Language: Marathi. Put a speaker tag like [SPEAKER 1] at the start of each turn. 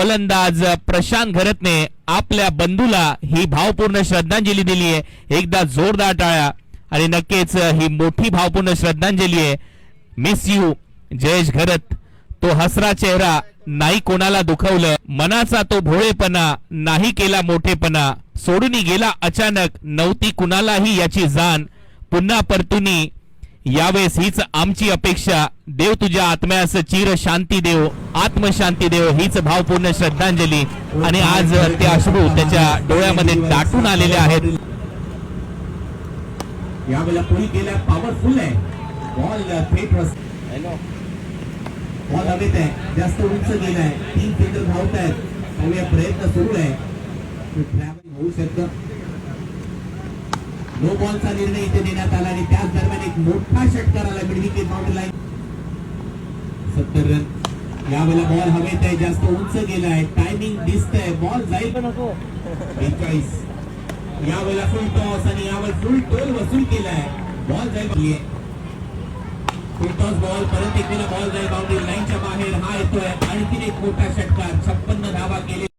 [SPEAKER 1] फलंदाज प्रशांत घरतने आपल्या बंधूला ही भावपूर्ण श्रद्धांजली दिली आहे. एकदा जोरदार टाळ्या. आणि नक्कीच ही मोठी भावपूर्ण श्रद्धांजली आहे. मिस यू जयेश घरत. तो हसरा चेहरा, नाही कोणाला दुखवलं, मनाचा तो भोळेपणा, नाही केला मोठेपणा, सोडून गेला अचानक, नव्हती कुणालाही याची जाण, पुन्हा परतुनी यावेळेस हीच आमची अपेक्षा, देव तुझ्या आत्म्यास चिर शांती देव, आत्मशांती देव, हीच भावपूर्ण श्रद्धांजली. आणि आज ते अश्रू त्याच्या डोळ्यामध्ये दाटून आलेले आहेत.
[SPEAKER 2] यावेळेला पुढे गेला, पॉवरफुल आहे बॉल, थेट बॉल हवेत आहे, जास्त उंच गेलाय, 3 फिल्डर धावत आहेत, पाहूया प्रयत्न सुरू आहे, ट्रॅव्हल होऊ शकतं. नो बॉलचा निर्णय इथे देण्यात आला आणि त्याच दरम्यान एक मोठा षटकार आला mid wicket boundary line. 70 run. यावेळेला बॉल हवेत आहे, जास्त उंच गेलाय, टायमिंग दिसतंय, बॉल जाईल पण नको. 41. यावेळेला फुल टॉस आणि यावर फुल टोल वसूल केलाय, बॉल जाईल. फुल टॉस बॉल, परत एक वेळा बॉल जाईल बाउंड्री लाईनच्या बाहेर. हा येतोय आणखी एक मोठा षटकार, 56 धावा केले.